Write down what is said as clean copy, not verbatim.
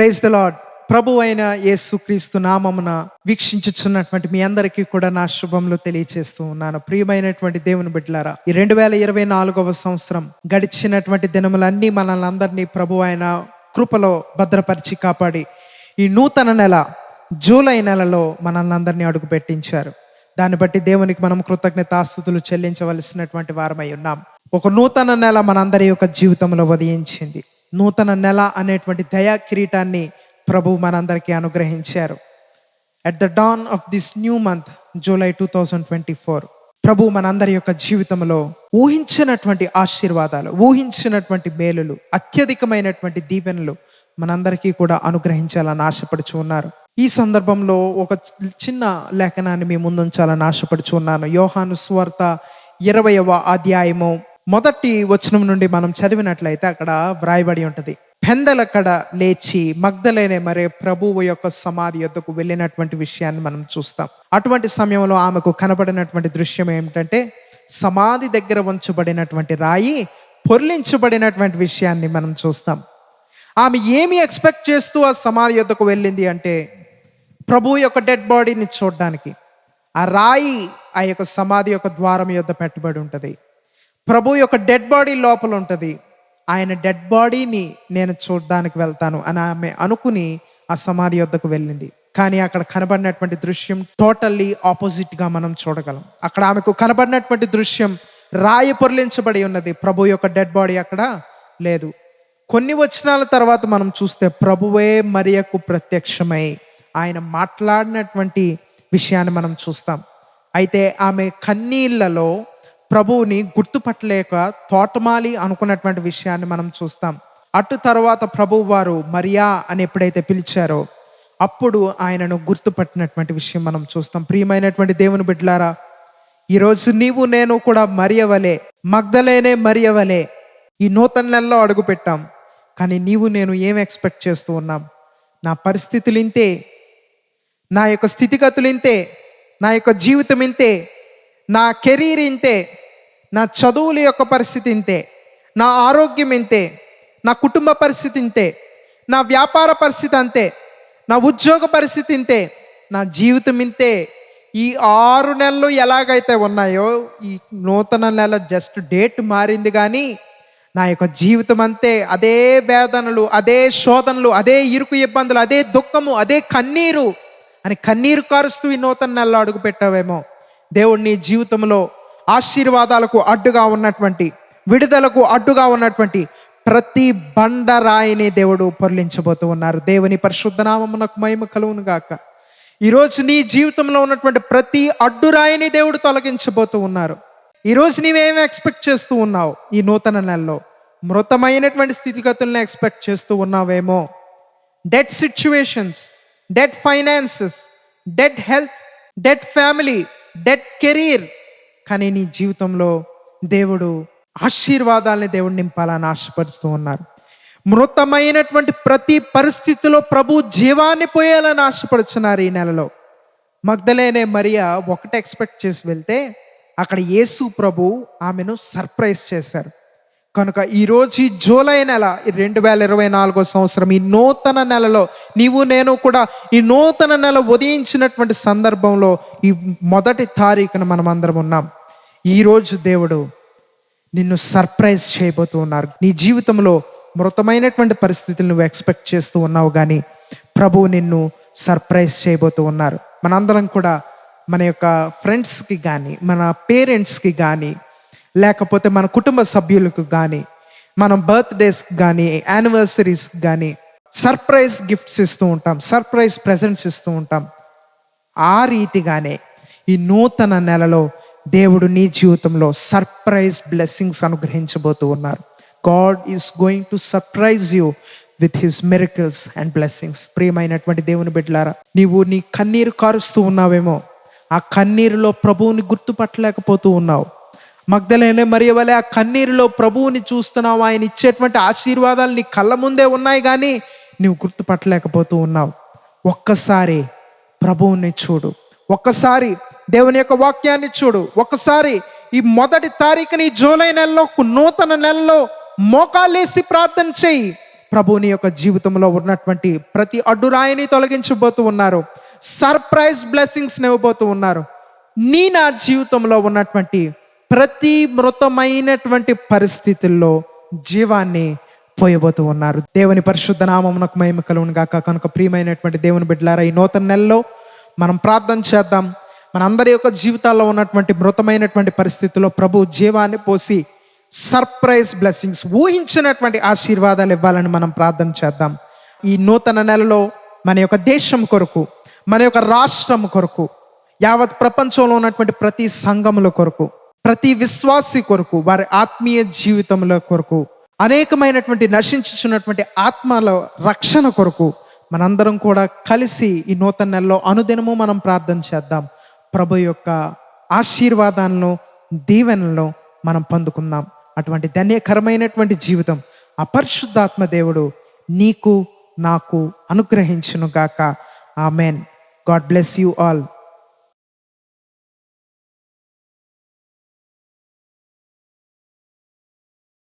Praise the lord. ప్రభు అయిన యేసుక్రీస్తు నామమున వీక్షించుచున్నటువంటి మీ అందరికీ కూడా నా శుభములు తెలియచేస్తూ ఉన్నాను. ప్రియమైనటువంటి దేవుని బిడ్డలారా, ఈ 2024వ సంవత్సరం గడిచినటువంటి దినములన్నీ మనల్ని అందరినీ ప్రభు అయిన కృపలో భద్రపరిచి కాపాడి ఈ నూతన నెల జూలై నెలలో మనల్ని అందరినీ అడుగు పెట్టించారు. దాన్ని బట్టి దేవునికి మనం కృతజ్ఞతాస్తుతులు చెల్లించవలసినటువంటి వారమై ఉన్నాం. ఒక నూతన నెల మనందరి యొక్క జీవితంలో ఉదయించింది. నూతన నెల అనేటువంటి దయా కిరీటాన్ని ప్రభు మనందరికీ అనుగ్రహించారు. At the don of this new month July 2024 ప్రభు మనందరి యొక్క జీవితంలో ఊహించినటువంటి ఆశీర్వాదాలు, ఊహించినటువంటి మేలులు, అత్యధికమైనటువంటి దీవెనలు మనందరికీ కూడా అనుగ్రహించాలని ఆశపడుచు ఉన్నారు. ఈ సందర్భంలో ఒక చిన్న లేఖనాన్ని మీ ముందుంచాలని ఆశపడుచు ఉన్నాను. యోహాను సువార్త 20వ అధ్యాయము మొదటి వచనం నుండి మనం చదివినట్లయితే అక్కడ వ్రాయబడి ఉంటుంది. పెందలక్కడ లేచి మగ్దలేనే మరే ప్రభువు యొక్క సమాధి యొద్దకు వెళ్ళినటువంటి విషయాన్ని మనం చూస్తాం. అటువంటి సమయంలో ఆమెకు కనబడినటువంటి దృశ్యం ఏమిటంటే, సమాధి దగ్గర ఉంచబడినటువంటి రాయి పొర్లించబడినటువంటి విషయాన్ని మనం చూస్తాం. ఆమె ఏమి ఎక్స్పెక్ట్ చేస్తూ ఆ సమాధి యొద్దకు వెళ్ళింది అంటే, ప్రభువు యొక్క డెడ్ బాడీని చూడడానికి. ఆ రాయి ఆ యొక్క సమాధి యొక్క ద్వారం యొద్ద పెట్టబడి ఉంటుంది. ప్రభు యొక్క డెడ్ బాడీ లోపల ఉంటుంది. ఆయన డెడ్ బాడీని నేను చూడడానికి వెళ్తాను అని ఆమె అనుకుని ఆ సమాధి యొద్దకు వెళ్ళింది. కానీ అక్కడ కనబడినటువంటి దృశ్యం టోటల్లీ ఆపోజిట్గా మనం చూడగలం. అక్కడ ఆమెకు కనబడినటువంటి దృశ్యం రాయి పొర్లించబడి ఉన్నది. ప్రభు యొక్క డెడ్ బాడీ అక్కడ లేదు. కొన్ని వచనాల తర్వాత మనం చూస్తే ప్రభువే మరియకు ప్రత్యక్షమై ఆయన మాట్లాడినటువంటి విషయాన్ని మనం చూస్తాం. అయితే ఆమె కన్నీళ్లలో ప్రభువుని గుర్తుపట్టలేక తోటమాలి అనుకున్నటువంటి విషయాన్ని మనం చూస్తాం. అటు తర్వాత ప్రభువు వారు మరియా అని ఎప్పుడైతే పిలిచారో అప్పుడు ఆయనను గుర్తుపట్టినటువంటి విషయం మనం చూస్తాం. ప్రియమైనటువంటి దేవుని బిడ్డలారా, ఈరోజు నీవు నేను కూడా మరియవలే, మగ్దలేనే మరియవలే ఈ నూతన నెలలో అడుగు పెట్టాం. కానీ నీవు నేను ఏం ఎక్స్పెక్ట్ చేస్తూ ఉన్నాం? నా పరిస్థితులు ఇంతే, నా యొక్క స్థితిగతులు ఇంతే, నా యొక్క జీవితం ఇంతే, నా కెరీర్ ఇంతే, నా చదువుల యొక్క పరిస్థితి ఇంతే, నా ఆరోగ్యం ఇంతే, నా కుటుంబ పరిస్థితి ఇంతే, నా వ్యాపార పరిస్థితి అంతే, నా ఉద్యోగ పరిస్థితి ఇంతే, నా జీవితం ఇంతే. ఈ 6 నెలలు ఎలాగైతే ఉన్నాయో ఈ నూతన నెల జస్ట్ డేట్ మారింది, కానీ నా యొక్క జీవితం అంతే. అదే వేదనలు, అదే శోధనలు, అదే ఇరుకు ఇబ్బందులు, అదే దుఃఖము, అదే కన్నీరు అని కన్నీరు కారుస్తూ ఈ నూతన నెలలో అడుగు పెట్టావేమో. దేవుడు నీ జీవితంలో ఆశీర్వాదాలకు అడ్డుగా ఉన్నటువంటి, విడుదలకు అడ్డుగా ఉన్నటువంటి ప్రతి బండరాయిని దేవుడు పొర్లించబోతూ ఉన్నారు. దేవుని పరిశుద్ధ నామమునకు మహిమ కలుగును గాక. ఈరోజు నీ జీవితంలో ఉన్నటువంటి ప్రతి అడ్డురాయిని దేవుడు తొలగించబోతూ ఉన్నారు. ఈరోజు నీవేమి ఎక్స్పెక్ట్ చేస్తూ ఉన్నావు? ఈ నూతన నెలలో మృతమైనటువంటి స్థితిగతులను ఎక్స్పెక్ట్ చేస్తూ ఉన్నావేమో. Dead situations, dead finances, dead health, dead family, dead career. కానీ నీ జీవితంలో దేవుడు ఆశీర్వాదాలని దేవుడు నింపాలని ఆశపడుతూ ఉన్నారు. మృతమైనటువంటి ప్రతి పరిస్థితిలో ప్రభు జీవాన్ని పోయాలని ఆశపడుతున్నారు ఈ నెలలో. మగ్దలేనే మరియా ఒకటి ఎక్స్పెక్ట్ చేసి వెళ్తే అక్కడ యేసు ప్రభు ఆమెను సర్ప్రైజ్ చేశారు. కనుక ఈరోజు ఈ జూలై నెల 2024 సంవత్సరం ఈ నూతన నెలలో నీవు నేను కూడా ఈ నూతన నెల ఉదయించినటువంటి సందర్భంలో ఈ 1వ తారీఖున మనం అందరం ఉన్నాం. ఈరోజు దేవుడు నిన్ను సర్ప్రైజ్ చేయబోతూ ఉన్నారు. నీ జీవితంలో మృతమైనటువంటి పరిస్థితులు నువ్వు ఎక్స్పెక్ట్ చేస్తూ ఉన్నావు, కానీ ప్రభువు నిన్ను సర్ప్రైజ్ చేయబోతూ ఉన్నారు. మనందరం కూడా మన యొక్క ఫ్రెండ్స్కి కానీ, మన పేరెంట్స్కి కానీ, లేకపోతే మన కుటుంబ సభ్యులకు కానీ, మనం బర్త్డేస్కి కానీ, యానివర్సరీస్కి కానీ సర్ప్రైజ్ గిఫ్ట్స్ ఇస్తూ ఉంటాం, సర్ప్రైజ్ ప్రెజెంట్స్ ఇస్తూ ఉంటాం. ఆ రీతిగానే ఈ నూతన నెలలో దేవుడు నీ జీవితంలో సర్ప్రైజ్ బ్లెస్సింగ్స్ అనుగ్రహించబోతూ ఉన్నారు. God is going to surprise you with his miracles and blessings. ప్రియమైనటువంటి దేవుని బిడ్డలారా, నీవు నీ కన్నీరు కారుస్తూ ఉన్నావేమో. ఆ కన్నీరులో ప్రభువుని గుర్తుపట్టలేకపోతూ ఉన్నావు. మగ్దలేనే మరియ వలె ఆ కన్నీరులో ప్రభువుని చూస్తున్నావు. ఆయన ఇచ్చేటువంటి ఆశీర్వాదాలు నీ కళ్ళ ముందే ఉన్నాయి, కానీ నీవు గుర్తుపట్టలేకపోతూ ఉన్నావు. ఒక్కసారి ప్రభువుని చూడు, ఒక్కసారి దేవుని యొక్క వాక్యాన్ని చూడు, ఒక్కసారి ఈ 1వ తారీఖుని జూలై నెలలో నూతన నెలలో మోకాలేసి ప్రార్థన చేయి. ప్రభువుని యొక్క జీవితంలో ఉన్నటువంటి ప్రతి అడ్డురాయిని తొలగించబోతూ ఉన్నారు. సర్ప్రైజ్ బ్లెస్సింగ్స్ ఇవ్వబోతూ ఉన్నారు. నా జీవితంలో ఉన్నటువంటి ప్రతి మృతమైనటువంటి పరిస్థితుల్లో జీవాన్ని పోయబోతూ ఉన్నారు. దేవుని పరిశుద్ధ నామమునకు మహిమ కలుగును గాక. కనుక ప్రియమైనటువంటి దేవుని బిడ్డలారా, ఈ నూతన నెలలో మనం ప్రార్థన చేద్దాం. మన అందరి యొక్క జీవితాల్లో ఉన్నటువంటి మృతమైనటువంటి పరిస్థితుల్లో ప్రభు జీవాన్ని పోసి సర్ప్రైజ్ బ్లెస్సింగ్స్, ఊహించినటువంటి ఆశీర్వాదాలు ఇవ్వాలని మనం ప్రార్థన చేద్దాం. ఈ నూతన నెలలో మన యొక్క దేశం కొరకు, మన యొక్క రాష్ట్రం కొరకు, యావత్ ప్రపంచంలో ఉన్నటువంటి ప్రతి సంఘముల కొరకు, ప్రతి విశ్వాసి కొరకు, వారి ఆత్మీయ జీవితముల కొరకు, అనేకమైనటువంటి నశించుచున్నటువంటి ఆత్మల రక్షణ కొరకు మనందరం కూడా కలిసి ఈ నూతన నెలలో అనుదినము మనం ప్రార్థన చేద్దాం. ప్రభు యొక్క ఆశీర్వాదాలను, దీవెనలను మనం పొందుకుందాం. అటువంటి ధన్యకరమైనటువంటి జీవితం ఆ పరిశుద్ధాత్మ దేవుడు నీకు నాకు అనుగ్రహించును గాక. Amen. God bless you all.